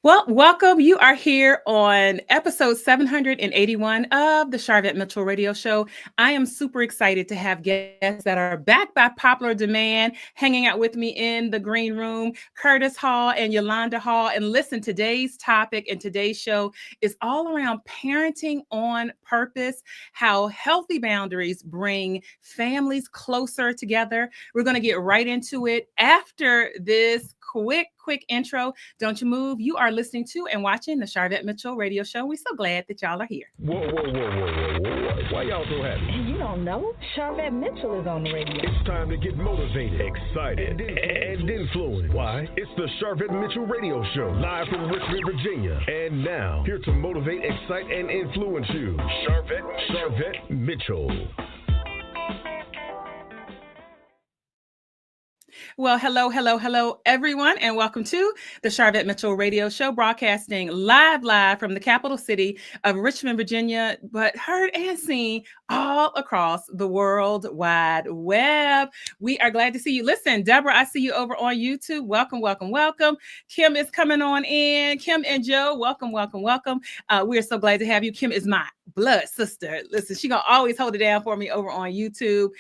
Well, welcome. You are here on episode 781 of the Sharvette Mitchell Radio Show. I am super excited to have guests that are back by popular demand, hanging out with me in the green room, Curtis Hall and Yolanda Hall. And listen, today's topic and today's show is all around parenting on purpose, how healthy boundaries bring families closer together. We're going to get right into it after this quick intro. Don't you move. You are listening to and watching the Sharvette Mitchell Radio Show. We're so glad that y'all are here. Whoa. Why y'all so happy? You don't know? Sharvette Mitchell is on the radio. It's time to get motivated, excited, and influenced. Why? It's the Sharvette Mitchell Radio Show, live from Richmond, Virginia. And now, here to motivate, excite, and influence you, Sharvette Mitchell. Well, hello, everyone, and welcome to the Sharvette Mitchell Radio Show, broadcasting live from the capital city of Richmond, Virginia, but heard and seen all across the World Wide Web. We are glad to see you. Listen, Deborah, I see you over on YouTube. Welcome. Kim is coming on in. Kim and Joe, welcome. We are so glad to have you. Kim is my blood sister. Listen, she's going to always hold it down for me over on YouTube,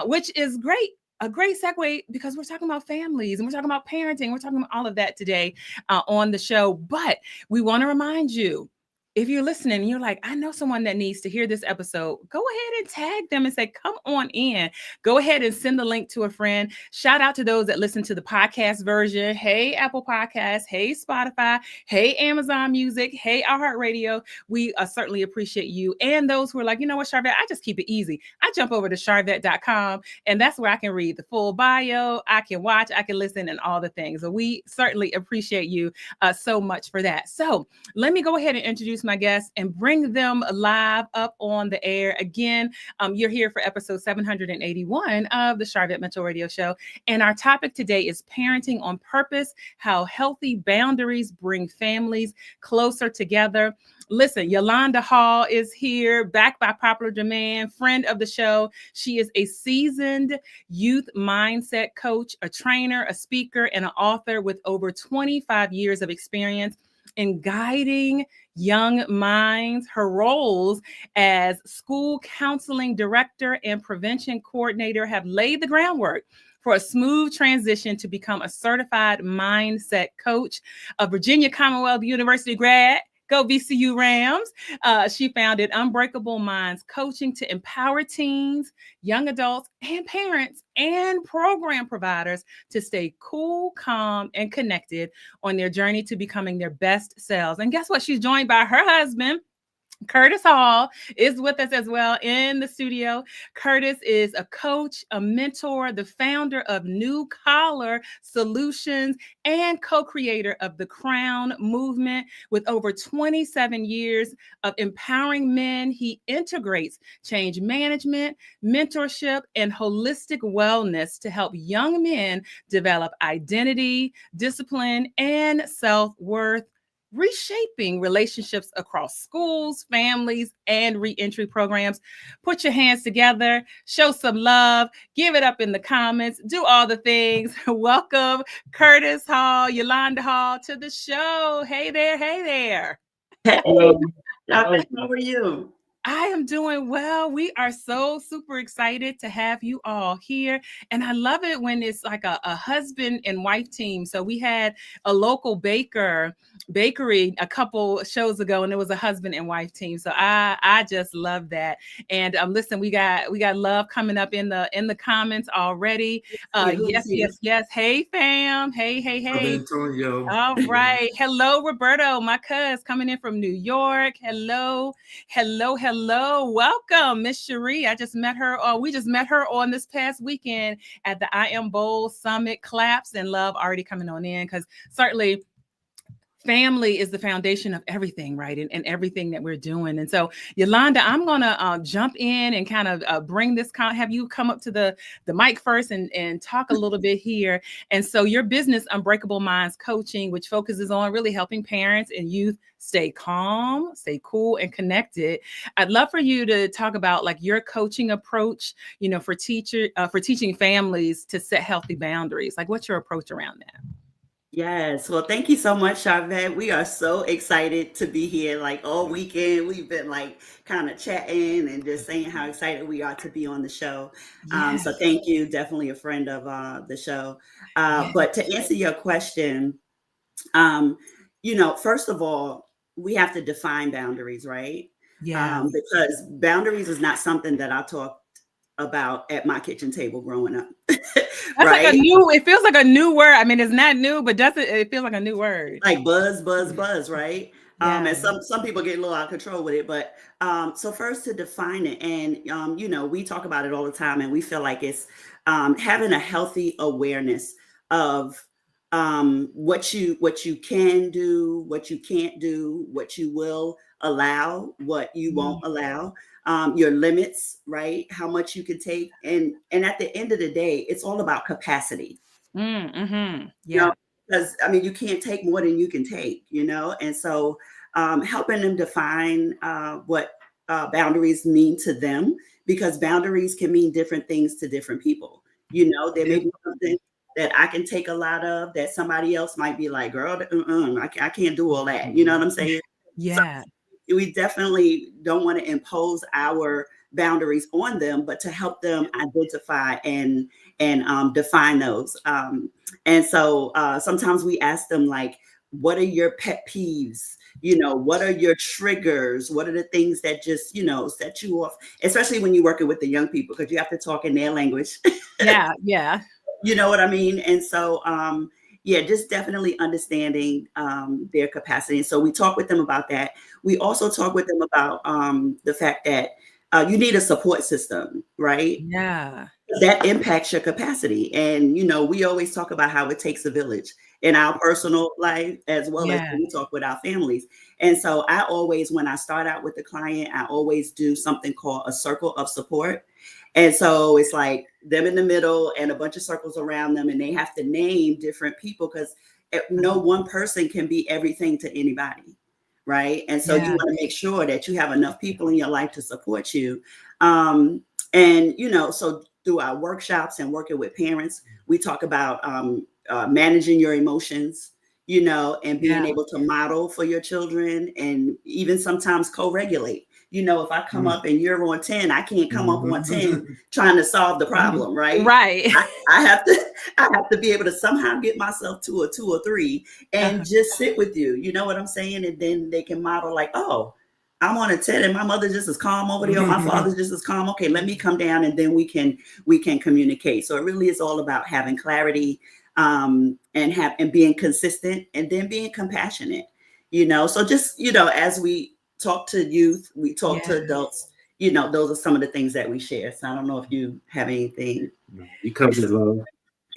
which is great. A great segue because we're talking about families and we're talking about parenting. We're talking about all of that today on the show. But we want to remind you, if you're listening and you're like, I know someone that needs to hear this episode, go ahead and tag them and say, come on in. Go ahead and send the link to a friend. Shout out to those that listen to the podcast version. Hey, Apple Podcasts. Hey, Spotify. Hey, Amazon Music. Hey, iHeartRadio. We certainly appreciate you. And those who are like, you know what, Sharvette, I just keep it easy. I jump over to sharvette.com and that's where I can read the full bio. I can watch, I can listen and all the things. So we certainly appreciate you so much for that. So let me go ahead and introduce my guests and bring them live up on the air. Again, you're here for episode 781 of the Sharvette Mitchell Radio Show. And our topic today is parenting on purpose, how healthy boundaries bring families closer together. Listen, Yolanda Hall is here, back by popular demand, friend of the show. She is a seasoned youth mindset coach, a trainer, a speaker, and an author with over 25 years of experience in guiding young minds. Her roles as school counseling director and prevention coordinator have laid the groundwork for a smooth transition to become a certified mindset coach. A Virginia Commonwealth University grad. Go VCU Rams. She founded Unbreakable Minds Coaching to empower teens, young adults, and parents and program providers to stay cool, calm, and connected on their journey to becoming their best selves. And guess what? She's joined by her husband. Curtis Hall is with us as well in the studio. Curtis is a coach, a mentor, the founder of New Collar Solutions, and co-creator of the Crown Movement. With over 27 years of empowering men, he integrates change management, mentorship, and holistic wellness to help young men develop identity, discipline, and self-worth, reshaping relationships across schools, families, and reentry programs. Put your hands together, show some love, give it up in the comments, do all the things. Welcome, Curtis Hall, Yolanda Hall to the show. Hey there. Hello. How are you? I am doing well. We are so super excited to have you all here. And I love it when it's like a husband and wife team. So we had a local bakery a couple shows ago, and it was a husband and wife team. So I just love that. And listen, we got love coming up in the comments already. Yes. Hey fam. Hey. Antonio. All right. Hello, Roberto, my cuz coming in from New York. Hello. Welcome, Miss Cherie. I just met her. We just met her on this past weekend at the I Am Bold Summit. Claps and love already coming on in, because certainly family is the foundation of everything, right? And everything that we're doing. And so, Yolanda, I'm going to jump in and kind of bring this, have you come up to the mic first and talk a little bit here. And so your business, Unbreakable Minds Coaching, which focuses on really helping parents and youth stay calm, stay cool, and connected. I'd love for you to talk about like your coaching approach, for teaching families to set healthy boundaries. Like, what's your approach around that? Yes. Well, thank you so much, Sharvette. We are so excited to be here. Like all weekend, we've been like kind of chatting and just saying how excited we are to be on the show. Yeah. So thank you. Definitely a friend of the show. Yeah. But to answer your question, um, first of all, we have to define boundaries, right? Yeah. Because boundaries is not something that I talked about at my kitchen table growing up, That's like a right? new, it feels like a new word. I mean, it's not new, but doesn't it feels like a new word. Like buzz, right? Yeah. And some people get a little out of control with it, but so first to define it, and we talk about it all the time, and we feel like it's having a healthy awareness of what you can do, what you can't do, what you will allow, what you Mm, won't allow, your limits, right? How much you can take, and at the end of the day, it's all about capacity. You know, Yeah. because I mean, you can't take more than you can take, and so helping them define what boundaries mean to them, because boundaries can mean different things to different people. There may be something that I can take a lot of that somebody else might be like, girl, I can't do all that. You know what I'm saying? So Yeah. we definitely don't want to impose our boundaries on them, but to help them identify and define those. And so sometimes we ask them like, what are your pet peeves? What are your triggers? What are the things that just set you off? Especially when you're working with the young people, because you have to talk in their language. Yeah. Yeah. You know what I mean? And so, yeah, just definitely understanding their capacity. And so we talk with them about that. We also talk with them about the fact that you need a support system, right? Yeah. That impacts your capacity. And, we always talk about how it takes a village in our personal life as well as Yeah. when we talk with our families. And so I always, when I start out with the client, I always do something called a circle of support. And so it's like them in the middle and a bunch of circles around them, and they have to name different people because no one person can be everything to anybody. Right. And so you Yeah. want to make sure that you have enough people in your life to support you. And, so through our workshops and working with parents, we talk about managing your emotions, and being Yeah. able to model for your children and even sometimes co-regulate. If I come up and you're on 10, I can't come up on 10 trying to solve the problem, right? Right. I have to be able to somehow get myself to a 2 or 3 and just sit with you. You know what I'm saying? And then they can model like, oh, I'm on a 10 and my mother just as calm over there, or my father's just as calm. Okay, let me come down and then we can communicate. So it really is all about having clarity and being consistent and then being compassionate. So just, as we talk to youth, we talk Yeah. to adults, those are some of the things that we share. So I don't know if you have anything. You covered it, love.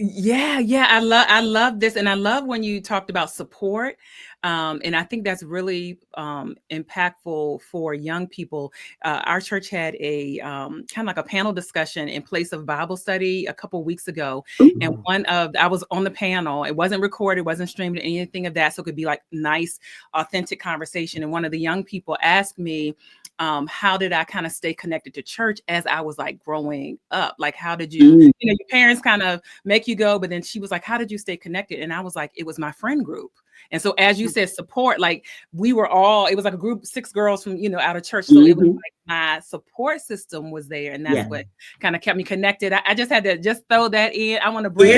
Yeah, yeah, I love this, and I love when you talked about support, and I think that's really impactful for young people. Our church had a kind of like a panel discussion in place of Bible study a couple weeks ago, and I was on the panel. It wasn't recorded, wasn't streamed, anything of that, so it could be like nice, authentic conversation. And one of the young people asked me, how did I kind of stay connected to church as I was like growing up? Like, how did your parents kind of make you go, but then she was like, how did you stay connected? And I was like, it was my friend group. And so as you said, support, like it was like a group, 6 girls from, out of church. So it was like my support system was there. And that's what kind of kept me connected. I just had to just throw that in. I want to bring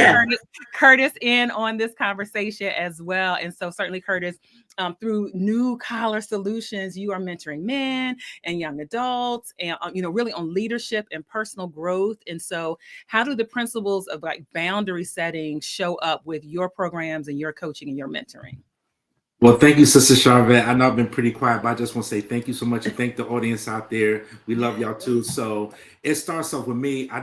Curtis in on this conversation as well. And so certainly Curtis, through New Collar Solutions, you are mentoring men and young adults and, really on leadership and personal growth. And so how do the principles of like boundary setting show up with your programs and your coaching and your mentoring? Well, thank you, Sister Sharvette. I know I've been pretty quiet, but I just want to say thank you so much and thank the audience out there. We love y'all too. So it starts off with me. I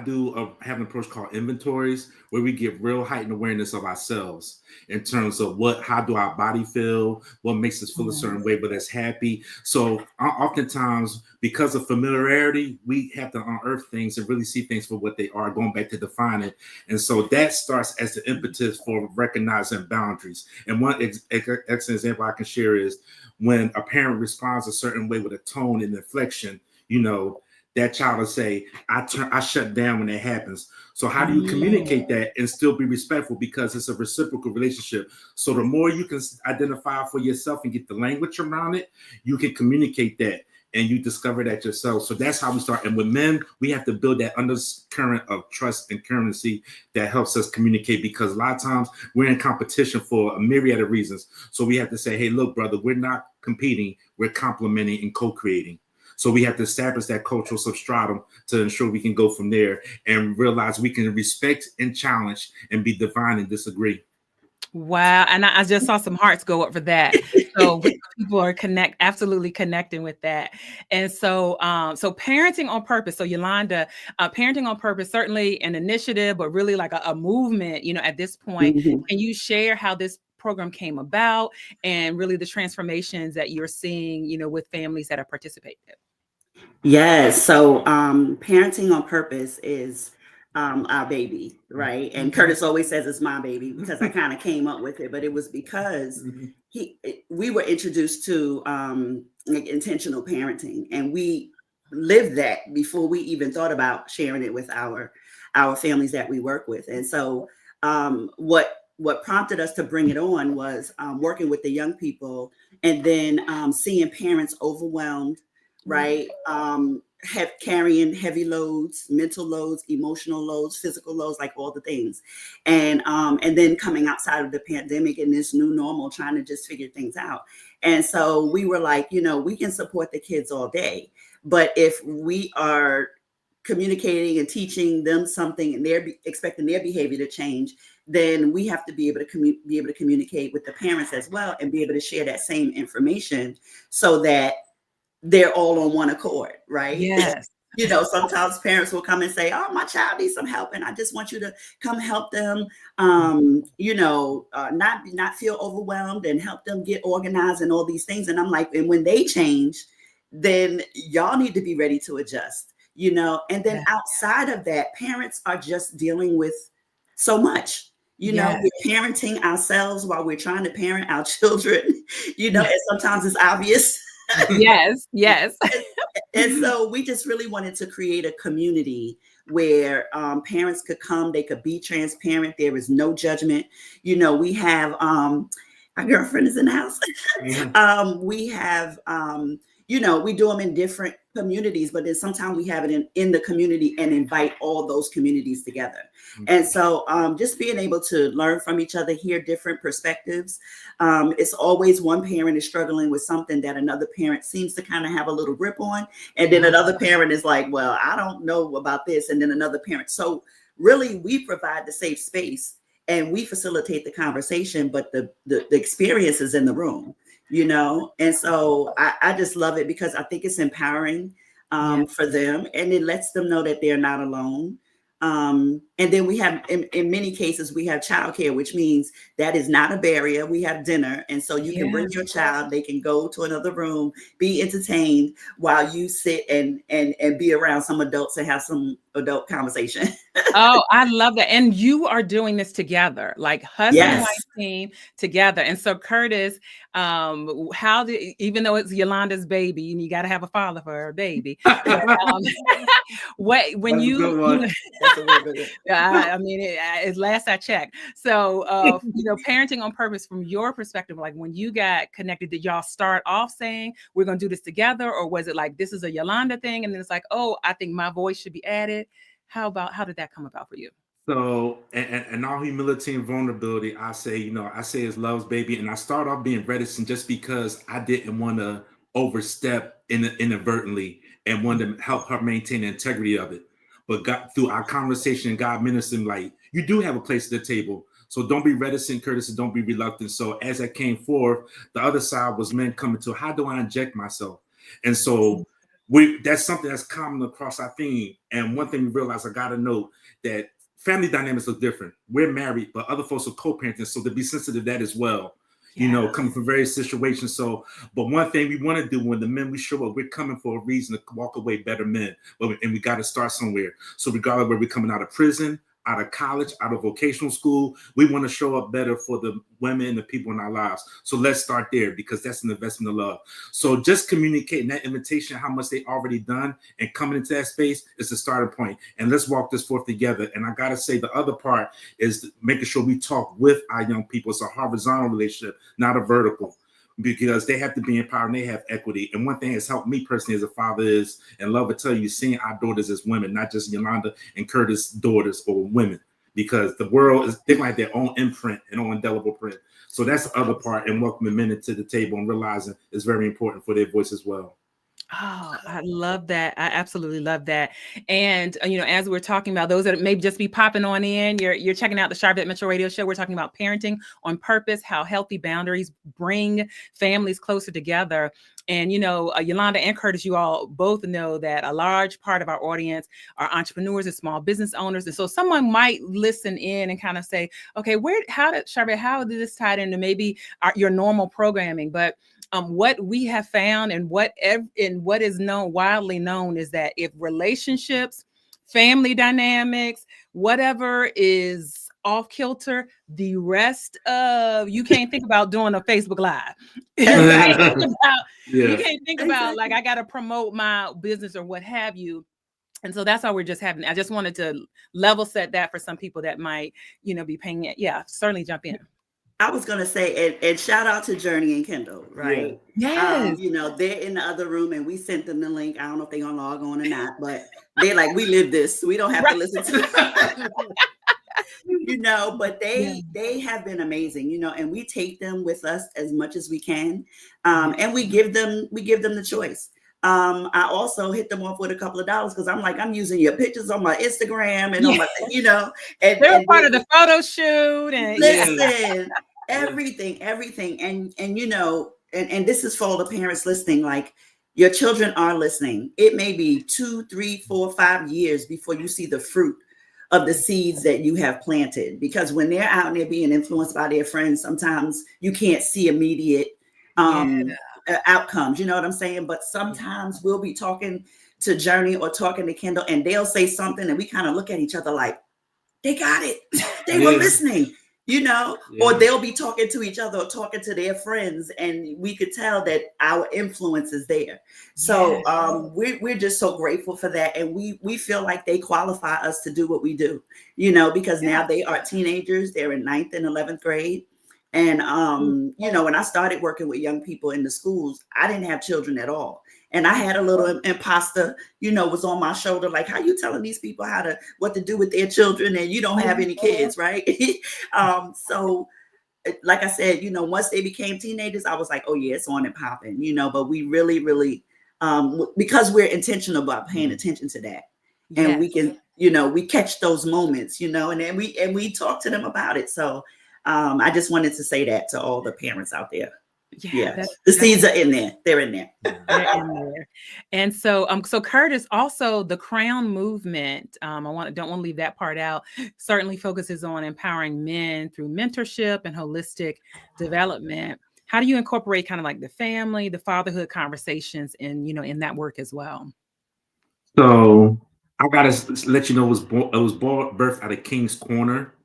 have an approach called inventories, where we get real heightened awareness of ourselves in terms of how do our body feel, what makes us feel a certain way, but that's happy. So oftentimes, because of familiarity, we have to unearth things and really see things for what they are, going back to define it. And so that starts as the impetus for recognizing boundaries. And one excellent example I can share is when a parent responds a certain way with a tone and inflection, that child will say, I shut down when it happens. So how do you communicate that and still be respectful? Because it's a reciprocal relationship. So the more you can identify for yourself and get the language around it, you can communicate that and you discover that yourself. So that's how we start. And with men, we have to build that undercurrent of trust and currency that helps us communicate, because a lot of times we're in competition for a myriad of reasons. So we have to say, hey, look, brother, we're not competing, we're complementing and co-creating. So we have to establish that cultural substratum to ensure we can go from there and realize we can respect and challenge and be divine and disagree. Wow. And I just saw some hearts go up for that. So people are absolutely connecting with that. And so, so parenting on purpose. So Yolanda, parenting on purpose, certainly an initiative, but really like a movement, at this point. Can you share how this program came about and really the transformations that you're seeing, with families that are participating? Yes. So parenting on purpose is our baby, right? And Curtis always says it's my baby because I kind of came up with it, but it was because we were introduced to like intentional parenting, and we lived that before we even thought about sharing it with our families that we work with. And so what prompted us to bring it on was working with the young people, and then seeing parents overwhelmed, right? Carrying heavy loads, mental loads, emotional loads, physical loads, like all the things. And then coming outside of the pandemic and this new normal, trying to just figure things out. And so we were like, we can support the kids all day, but if we are communicating and teaching them something and they're expecting their behavior to change, then we have to be able to communicate with the parents as well and be able to share that same information so that they're all on one accord, right? Yes. Sometimes parents will come and say, oh, my child needs some help, and I just want you to come help them, not feel overwhelmed and help them get organized and all these things. And I'm like, and when they change, then y'all need to be ready to adjust, and then outside of that, parents are just dealing with so much. We're parenting ourselves while we're trying to parent our children, and sometimes it's obvious. Yes. And so we just really wanted to create a community where parents could come, they could be transparent. There is no judgment. We have our girlfriend is in the house. We have we do them in different communities, but then sometimes we have it in the community and invite all those communities together. And so just being able to learn from each other, hear different perspectives. It's always one parent is struggling with something that another parent seems to kind of have a little grip on. And then another parent is like, well, I don't know about this. And then another parent. So really, we provide the safe space and we facilitate the conversation, but the experience is in the room. And so I just love it because I think it's empowering for them, and it lets them know that they're not alone. And then we have, in many cases, we have childcare, which means that is not a barrier. We have dinner. And so you can bring your child, they can go to another room, be entertained while you sit and be around some adults and have some adult conversation. Oh, I love that. And you are doing this together, like husband and wife team together. And so Curtis, even though it's Yolanda's baby and you got to have a father for her baby, but, it's last I checked. So, parenting on purpose from your perspective, like when you got connected, did y'all start off saying we're going to do this together? Or was it like, this is a Yolanda thing? And then it's like, oh, I think my voice should be added. How did that come about for you? So, and all humility and vulnerability, I say it's love's baby. And I start off being reticent just because I didn't want to overstep inadvertently and wanted to help her maintain the integrity of it. But through our conversation, God ministered like, you do have a place at the table. So don't be reticent, Curtis, and don't be reluctant. So as I came forth, the other side was men coming to, how do I inject myself? And so that's something that's common across our theme. And one thing we realized, I got to know that family dynamics are different. We're married, but other folks are co-parenting. So to be sensitive to that as well, coming from various situations. So, but one thing we want to do when the men we show up, we're coming for a reason to walk away better men. And we got to start somewhere. So regardless of where we're coming out of prison, out of college, out of vocational school. We want to show up better for the women and the people in our lives. So let's start there, because that's an investment of love. So just communicating that invitation, how much they already done, and coming into that space is the starting point. And let's walk this forth together. And I got to say, the other part is making sure we talk with our young people. It's a horizontal relationship, not a vertical, because they have to be empowered and they have equity. And one thing that's helped me personally as a father is, and love to tell you, seeing our daughters as women, not just Yolanda and Curtis' daughters or women, because the world is, they might have their own imprint and own indelible print. So that's the other part, and welcoming men into the table and realizing it's very important for their voice as well. Oh, I love that. I absolutely love that. And, as we're talking about those that may just be popping on in, you're checking out the Sharvette Mitchell Radio Show. We're talking about parenting on purpose, how healthy boundaries bring families closer together. And, Yolanda and Curtis, you all both know that a large part of our audience are entrepreneurs and small business owners. And so someone might listen in and kind of say, okay, how did this tie into maybe your normal programming? But what we have found and what is widely known is that if relationships, family dynamics, whatever is off kilter, the rest of you can't think about doing a Facebook Live. You can't think about like I got to promote my business or what have you. And so that's how we're just having. I just wanted to level set that for some people that might, be paying it. Yeah, certainly jump in. I was going to say, and shout out to Journey and Kendall, right? Yes. They're in the other room and we sent them the link. I don't know if they're going to log on or not, but they're like, we live this. So we don't have to listen to it. But they have been amazing, and we take them with us as much as we can. And we give them the choice. I also hit them off with a couple of dollars because I'm like, I'm using your pictures on my Instagram and on my, and they're part of the photo shoot and listen, everything. And this is for all the parents listening, like your children are listening. It may be 2, 3, 4, 5 years before you see the fruit of the seeds that you have planted, because when they're out there being influenced by their friends, sometimes you can't see immediate, outcomes, you know what I'm saying? But sometimes we'll be talking to Journey or talking to Kendall and they'll say something and we kind of look at each other like, they got it. They were listening, or they'll be talking to each other or talking to their friends and we could tell that our influence is there. So we're just so grateful for that. And we feel like they qualify us to do what we do, because now they are teenagers. They're in 9th and 11th grade. And, when I started working with young people in the schools, I didn't have children at all. And I had a little imposter, was on my shoulder. Like, how you telling these people what to do with their children and you don't have any kids, right? So like I said, once they became teenagers, I was like, oh yeah, it's on and popping, but we really, really, because we're intentional about paying attention to that. And we can, we catch those moments, and then we talk to them about it. So I just wanted to say that to all the parents out there. The seeds are in there. They're in there. They're in there. And so Curtis, also the Crown movement, don't want to leave that part out, certainly focuses on empowering men through mentorship and holistic development. How do you incorporate kind of like the family, the fatherhood conversations in that work as well? So I gotta let you know, it was birthed out of King's Corner.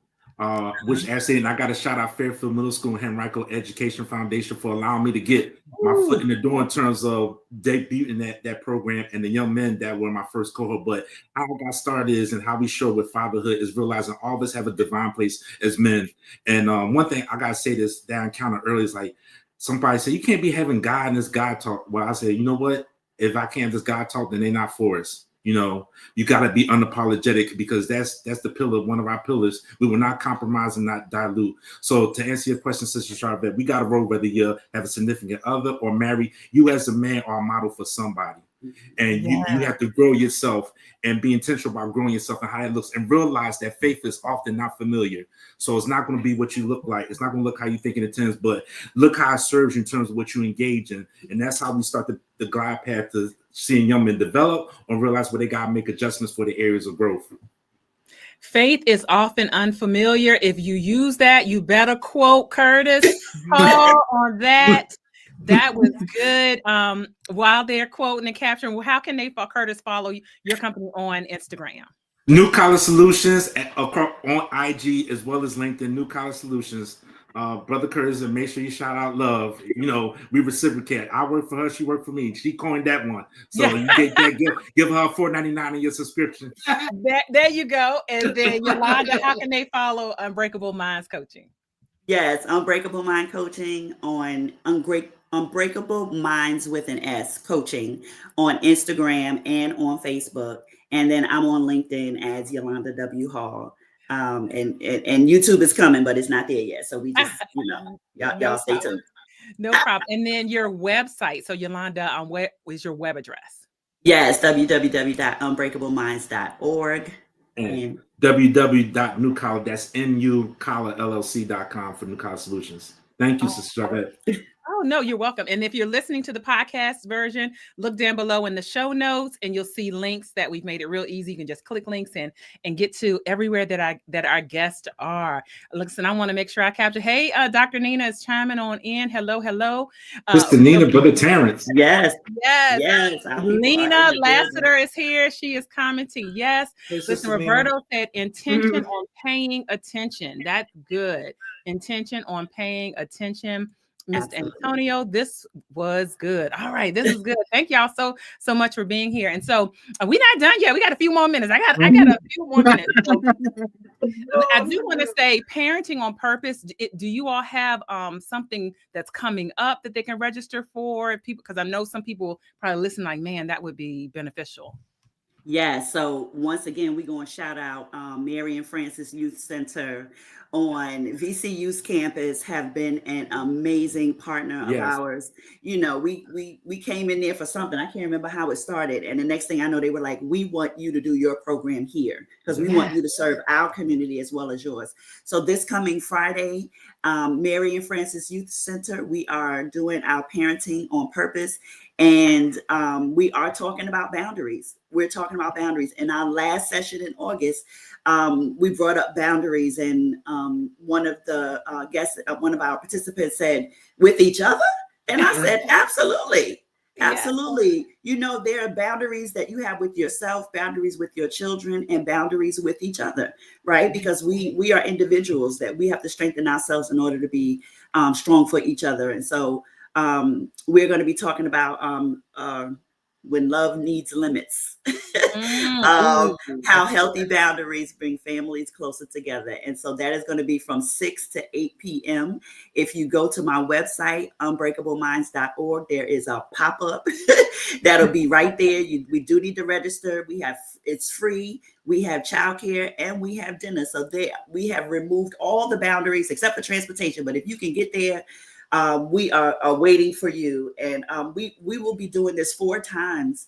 Which actually, and I got to shout out Fairfield Middle School and Henrico Education Foundation for allowing me to get my foot in the door in terms of debuting that program and the young men that were my first cohort. But how I got started is, and how we show with fatherhood is realizing all of us have a divine place as men. And one thing I got to say this that I encountered earlier is like, somebody said, you can't be having God and this God talk. Well, I said, you know what? If I can't have this God talk, then they're not for us. You got to be unapologetic, because that's the pillar, one of our pillars. We will not compromise and not dilute. So to answer your question, Sister Sharvette, we got to roll whether you have a significant other or married. You as a man are a model for somebody. And you have to grow yourself and be intentional about growing yourself and how it looks, and realize that faith is often not familiar. So it's not going to be what you look like. It's not going to look how you think it intends, but look how it serves you in terms of what you engage in. And that's how we start the glide path to seeing young men develop or realize where they got to make adjustments for the areas of growth. Faith is often unfamiliar. If you use that, you better quote Curtis Hall on that. That was good. While they're quoting and capturing, how can they, Curtis, follow your company on Instagram? New College Solutions across on IG as well as LinkedIn. New College Solutions. Brother Curtis, and make sure you shout out love. You know, we reciprocate. I work for her, she worked for me. She coined that one. So you give her $4.99 in your subscription. There you go. And then Yolanda, how can they follow Unbreakable Minds Coaching? Yes, Unbreakable Mind Coaching on Unbreakable Minds with an S Coaching on Instagram and on Facebook. And then I'm on LinkedIn as Yolanda W. Hall. And YouTube is coming, but it's not there yet. So we just, y'all stay tuned. No problem. And then your website. So Yolanda, what is your web address? Yes, www.unbreakableminds.org. And www.newcollege, that's nucollege.com for New College Solutions. Thank you, Sister Sharvette. Oh, no, you're welcome. And if you're listening to the podcast version, look down below in the show notes and you'll see links that we've made it real easy. You can just click links and get to everywhere that our guests are. Listen, I want to make sure I capture. Hey, Dr. Nina is chiming on in. Hello. Sister Nina, Brother Terrence. Yes. Lena Lassiter is here. She is commenting. Yes. Hey, listen, Roberto said intention on paying attention. That's good. Intention on paying attention. Mr. Antonio, this was good. All right, this is good. Thank y'all so much for being here. And so we're not done yet. We got a few more minutes. I got a few more minutes. So, I do want to say, parenting on purpose. Do you all have something that's coming up that they can register for people? Because I know some people probably listen like, man, that would be beneficial. Yeah. So once again, we're going to shout out Mary and Francis Youth Center on VCU's campus, have been an amazing partner of ours. You know, we came in there for something. I can't remember how it started. And the next thing I know, they were like, we want you to do your program here because we want you to serve our community as well as yours. So this coming Friday, Mary and Francis Youth Center, we are doing our parenting on purpose. And we are talking about boundaries. We're talking about boundaries. In our last session in August, we brought up boundaries, and one of the guests, one of our participants said, with each other? And I said, absolutely. Absolutely. You know, there are boundaries that you have with yourself, boundaries with your children, and boundaries with each other, right? Because we are individuals that we have to strengthen ourselves in order to be strong for each other. And so we're going to be talking about when love needs limits, how healthy boundaries bring families closer together. And so that is going to be from 6 to 8 p.m. If you go to my website, unbreakableminds.org, there is a pop-up that'll be right there. We do need to register. It's free. We have childcare and we have dinner. So we have removed all the boundaries except for transportation. But if you can get there, we are waiting for you. And we will be doing this 4 times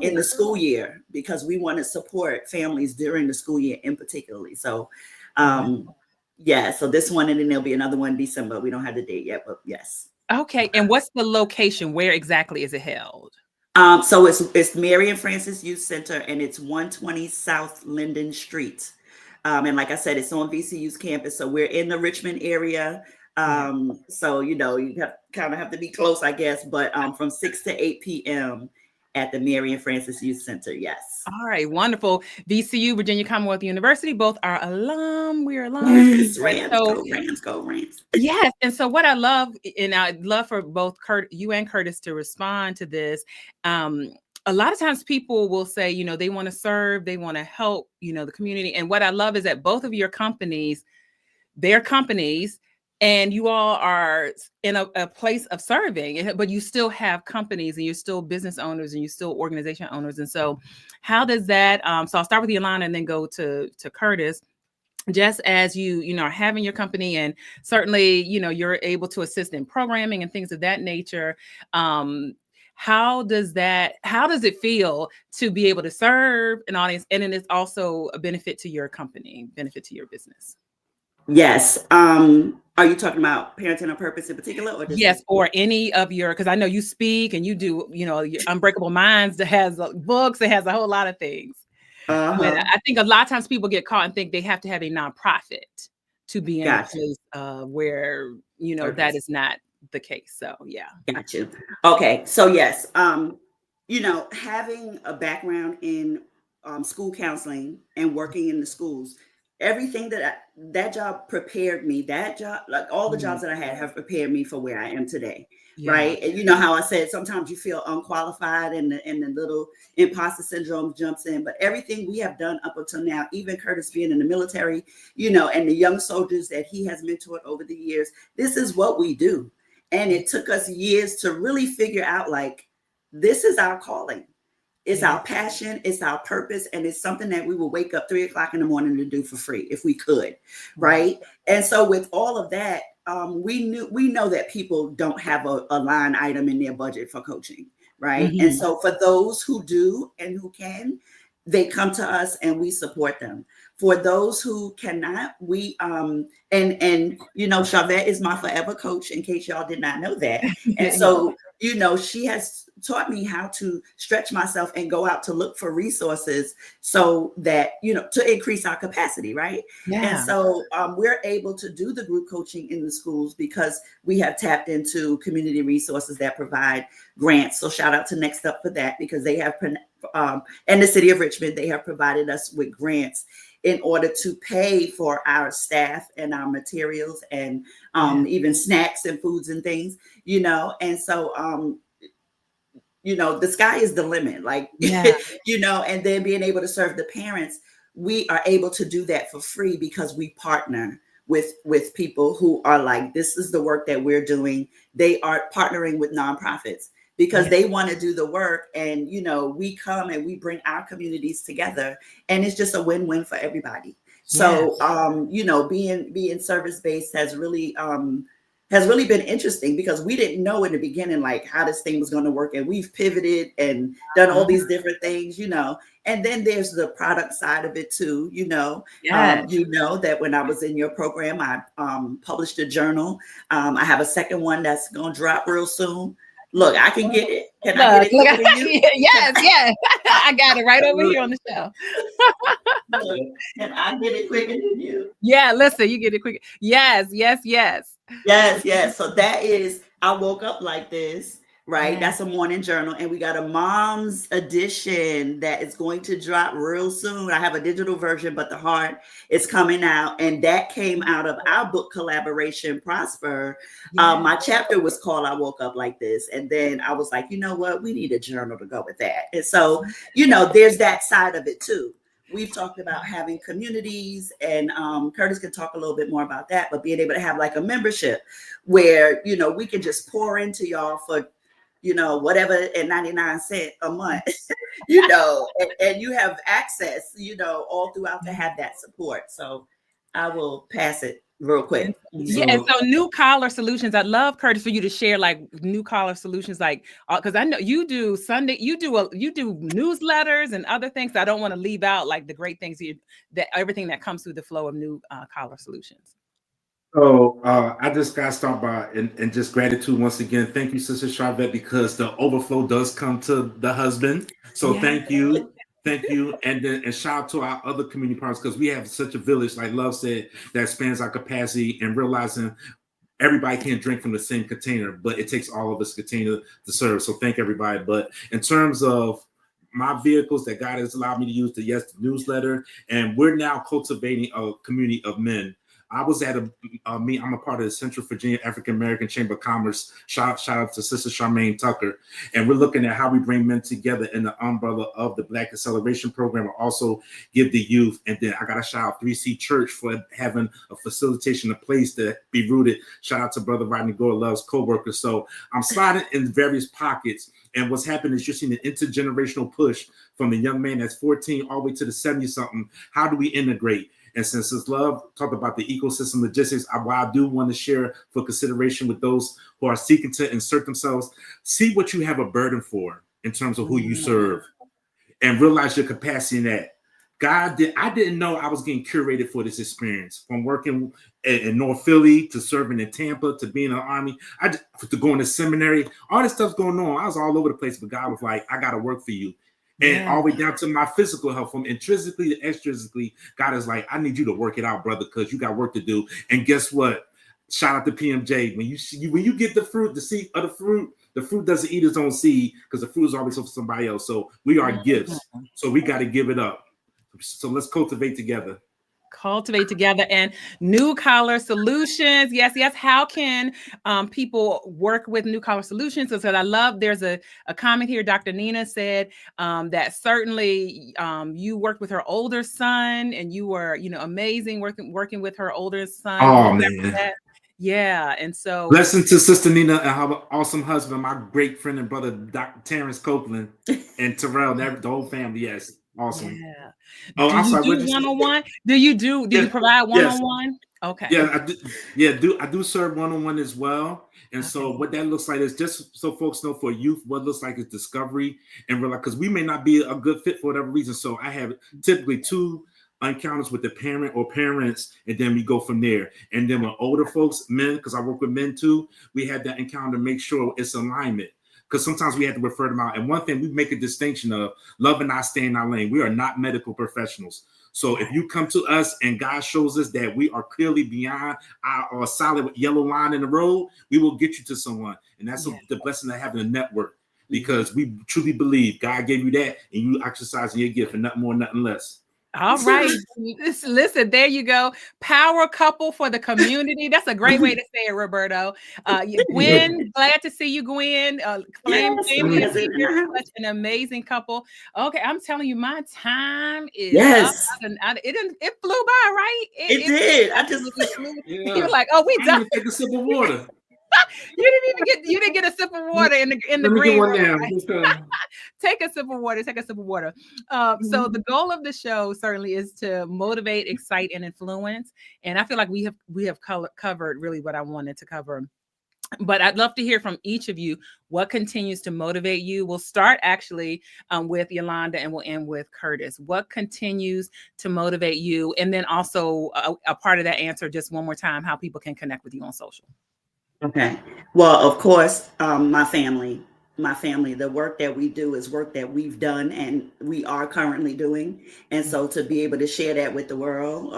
in the school year because we want to support families during the school year in particularly. So so this one, and then there'll be another one in December. We don't have the date yet, but yes. Okay. And what's the location? Where exactly is it held? So it's Mary and Francis Youth Center, and it's 120 South Linden Street. And like I said, it's on VCU's campus. So we're in the Richmond area. So, you know, you kind of have to be close, I guess, but from 6 to 8 p.m. at the Mary and Francis Youth Center. Yes. All right. Wonderful. VCU, Virginia Commonwealth University, both are alum. We're alum. Rams, go Rams. Yes. And so what I love, and I'd love for both you and Curtis to respond to this. A lot of times people will say, you know, they want to serve, they want to help, you know, the community. And what I love is that both of your companies, they're companies, and you all are in a place of serving, but you still have companies and you're still business owners and you're still organization owners. And so how does that, so I'll start with Yolanda and then go to Curtis. Just as you know, are having your company and certainly, you know, you're able to assist in programming and things of that nature. How does it feel to be able to serve an audience? And then it's also a benefit to your company, benefit to your business. Yes. Are you talking about parenting on purpose in particular? Or yes, or any of your, because I know you speak and you do, you know, your Unbreakable Minds that has books, it has a whole lot of things. I think a lot of times people get caught and think they have to have a nonprofit to be in a place where, you know, that is not the case. So, yeah. Got you. Okay. So, yes, you know, having a background in school counseling and working in the schools. Everything that job prepared me. That job, like all the jobs that I had, have prepared me for where I am today. Yeah. Right. And you know how I said sometimes you feel unqualified and the little imposter syndrome jumps in. But everything we have done up until now, even Curtis being in the military, you know, and the young soldiers that he has mentored over the years, this is what we do. And it took us years to really figure out, like, this is our calling. It's our passion, it's our purpose, and it's something that we will wake up 3 o'clock in the morning to do for free if we could, right? And so with all of that, we know that people don't have a line item in their budget for coaching, right? And so for those who do and who can, they come to us and we support them. For those who cannot, we and you know, Sharvette is my forever coach, in case y'all did not know that. And so, you know, she has taught me how to stretch myself and go out to look for resources so that, you know, to increase our capacity, right? And so we're able to do the group coaching in the schools because we have tapped into community resources that provide grants. So shout out to Next Up for that, because they have, and the city of Richmond, they have provided us with grants in order to pay for our staff and our materials and even snacks and foods and things, you know. And so, you know, the sky is the limit, like, you know, and then being able to serve the parents, we are able to do that for free because we partner with people who are like, this is the work that we're doing. They are partnering with nonprofits because they want to do the work. And, you know, we come and we bring our communities together, and it's just a win-win for everybody. So, you know, being service-based has really been interesting, because we didn't know in the beginning, like, how this thing was going to work. And we've pivoted and done all these different things, you know. And then there's the product side of it too, you know. You know that when I was in your program, I published a journal. I have a second one that's going to drop real soon. Look, I can get it. Can I get it quicker than you? Yes. I got it right over here on the shelf. Look, can I get it quicker than you? Yeah, listen, you get it quicker. Yes. So that is, I woke up like this, right? That's a morning journal. And we got a mom's edition that is going to drop real soon. I have a digital version, but the hard is coming out. And that came out of our book collaboration, Prosper. My chapter was called I Woke Up Like This. And then I was like, you know what? We need a journal to go with that. And so, you know, there's that side of it too. We've talked about having communities, and Curtis can talk a little bit more about that, but being able to have like a membership where, you know, we can just pour into y'all for, you know, whatever, and 99 cents a month, you know, and you have access, you know, all throughout to have that support. So I will pass it real quick. And so new collar solutions. I'd love, Curtis, for you to share like new collar solutions, like, because I know you do Sunday, you do newsletters and other things. I don't want to leave out like the great things everything that comes through the flow of new collar solutions. So I just got to start by and just gratitude once again. Thank you, Sister Sharvette, because the overflow does come to the husband. So thank you. And shout out to our other community partners, because we have such a village, like Love said, that spans our capacity, and realizing everybody can't drink from the same container, but it takes all of us to continue to serve. So thank everybody. But in terms of my vehicles that God has allowed me to use, the newsletter, and we're now cultivating a community of men. I was at I'm a part of the Central Virginia African American Chamber of Commerce. Shout out to Sister Charmaine Tucker. And we're looking at how we bring men together in the umbrella of the Black Acceleration Program, and also give the youth. And then I got to shout out 3C Church for having a facilitation, a place to be rooted. Shout out to Brother Rodney Gore, Love's co-worker. So I'm sliding in various pockets. And what's happened is you're seeing an intergenerational push from the young man that's 14 all the way to the 70-something. How do we integrate? And since this Love talked about the ecosystem logistics, what I do want to share for consideration with those who are seeking to insert themselves, see what you have a burden for in terms of who you serve, and realize your capacity in that. I didn't know I was getting curated for this experience, from working in North Philly to serving in Tampa to being in the Army, to going to seminary, all this stuff's going on. I was all over the place, but God was like, I got to work for you. And all the way down to my physical health, from intrinsically to extrinsically, God is like, I need you to work it out, brother, because you got work to do. And guess what? Shout out to PMJ. When you get the seed of the fruit The fruit doesn't eat its own seed because the fruit is always for somebody else. So we are gifts. So we got to give it up. So let's cultivate together. Cultivate together. And New Collar Solutions. Yes. How can people work with New Collar Solutions? Because I love, there's a comment here. Dr. Nina said that certainly you worked with her older son, and you were, amazing working with her older son. Oh, man. Yeah. And so blessing to Sister Nina and her awesome husband, my great friend and brother, Dr. Terrence Copeland, and Terrell, the whole family. Yes. Awesome. Yeah. Oh, I'm sorry. Do one-on-one? Do you provide one-on-one? Okay. Yeah, I do serve one-on-one as well. And so what that looks like is, just so folks know, for youth, what it looks like is discovery and realize, because we may not be a good fit for whatever reason. So I have typically 2 encounters with the parent or parents, and then we go from there. And then with older folks, men, because I work with men too, we have that encounter to make sure it's alignment. Because sometimes we have to refer them out. And one thing, we make a distinction of love and not stay in our lane. We are not medical professionals. So if you come to us and God shows us that we are clearly beyond our solid yellow line in the road, we will get you to someone. And that's the blessing of having a network, because we truly believe God gave you that, and you exercising your gift, and nothing more, nothing less. All right. Listen, there you go. Power couple for the community. That's a great way to say it, Roberto. Gwen, glad to see you, Gwen. Jamie, you're such an amazing couple. Okay, I'm telling you, my time is up. It flew by, right? It did. I just you were like, oh, we done. Take a sip of water. You didn't get a sip of water in the green room. Right? Take a sip of water. So the goal of the show certainly is to motivate, excite, and influence. And I feel like we have covered really what I wanted to cover. But I'd love to hear from each of you what continues to motivate you. We'll start actually with Yolanda, and we'll end with Curtis. What continues to motivate you? And then also a part of that answer, just one more time, how people can connect with you on social. Okay. Well, of course, my family, the work that we do is work that we've done and we are currently doing. And so to be able to share that with the world,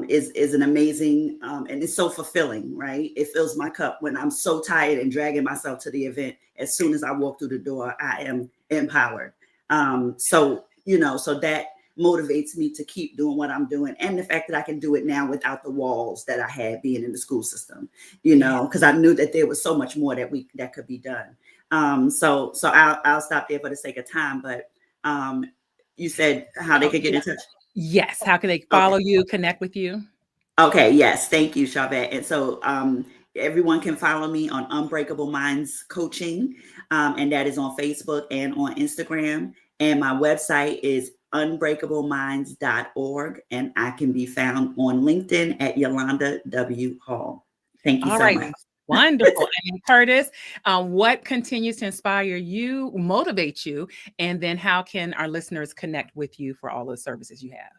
is an amazing, and it's so fulfilling, right? It fills my cup when I'm so tired and dragging myself to the event. As soon as I walk through the door, I am empowered. So that motivates me to keep doing what I'm doing. And the fact that I can do it now without the walls that I had being in the school system, because I knew that there was so much more that could be done. So I'll stop there for the sake of time, but you said how they could get in touch. Yes. How can they follow you, connect with you? Okay. Yes. Thank you, Sharvette. And so everyone can follow me on Unbreakable Minds Coaching. And that is on Facebook and on Instagram. And my website is unbreakableminds.org, and I can be found on LinkedIn at Yolanda W. Hall. Thank you so much. Wonderful. And Curtis, what continues to inspire you, motivate you, and then how can our listeners connect with you for all the services you have?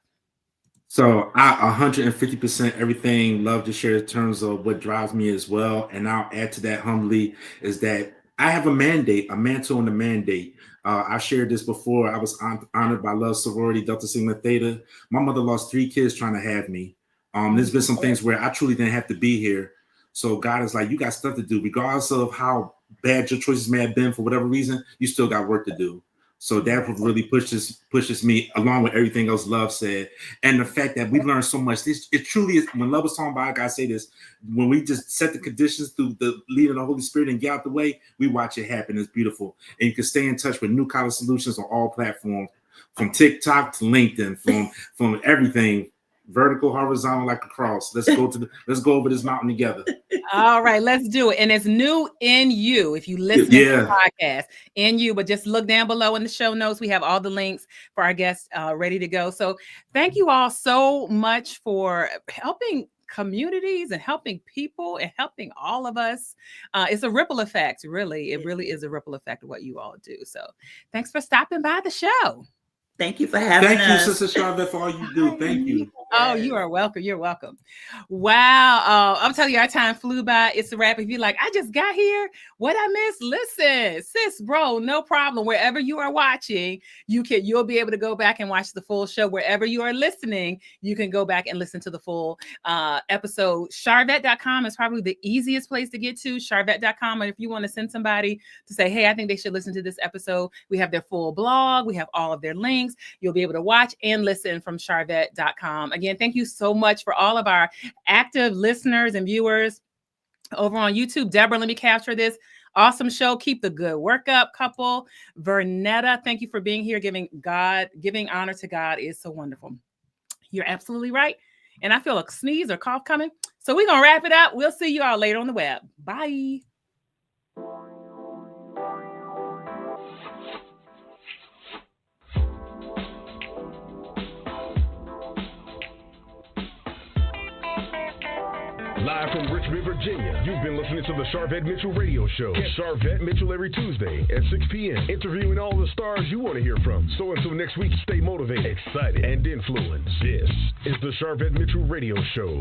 So I 150% everything love to share in terms of what drives me as well. And I'll add to that humbly is that I have a mandate, a mantle and a mandate. I shared this before. I was honored by Love Sorority Delta Sigma Theta. My mother lost 3 kids trying to have me. There's been some things where I truly didn't have to be here. So God is like, you got stuff to do. Regardless of how bad your choices may have been for whatever reason, you still got work to do. So that really pushes me along with everything else Love said. And the fact that we learned so much. It truly is, when Love was talking about, I gotta say this, when we just set the conditions through the leading of the Holy Spirit and get out the way, we watch it happen. It's beautiful. And you can stay in touch with New Collar Solutions on all platforms, from TikTok to LinkedIn, from everything. Vertical, horizontal, like a cross. Let's go over this mountain together. All right, let's do it. And it's new in you. If you listen to the podcast, in you, but just look down below in the show notes. We have all the links for our guests ready to go. So thank you all so much for helping communities and helping people and helping all of us. It's a ripple effect, really. It really is a ripple effect of what you all do. So thanks for stopping by the show. Thank you for having us. Thank you, Sister Sharvette, for all you do. Thank you. Oh, you are welcome. You're welcome. Wow. I'm telling you, our time flew by. It's a wrap. If you're like, I just got here, what I missed? Listen, sis, bro, no problem. Wherever you are watching, you'll be able to go back and watch the full show. Wherever you are listening, you can go back and listen to the full episode. Sharvette.com is probably the easiest place to get to. Sharvette.com. And if you want to send somebody to say, hey, I think they should listen to this episode, we have their full blog. We have all of their links. You'll be able to watch and listen from Sharvette.com. Again, thank you so much for all of our active listeners and viewers over on YouTube. Deborah, let me capture this. Awesome show. Keep the good work up, couple. Vernetta, thank you for being here. Giving honor to God is so wonderful. You're absolutely right. And I feel a sneeze or cough coming. So we're going to wrap it up. We'll see you all later on the web. Bye. Live from Richmond, Virginia, you've been listening to the Sharvette Mitchell Radio Show. Catch Sharvette Mitchell every Tuesday at 6 p.m., interviewing all the stars you want to hear from. So until next week, stay motivated, excited, and influenced. This is the Sharvette Mitchell Radio Show.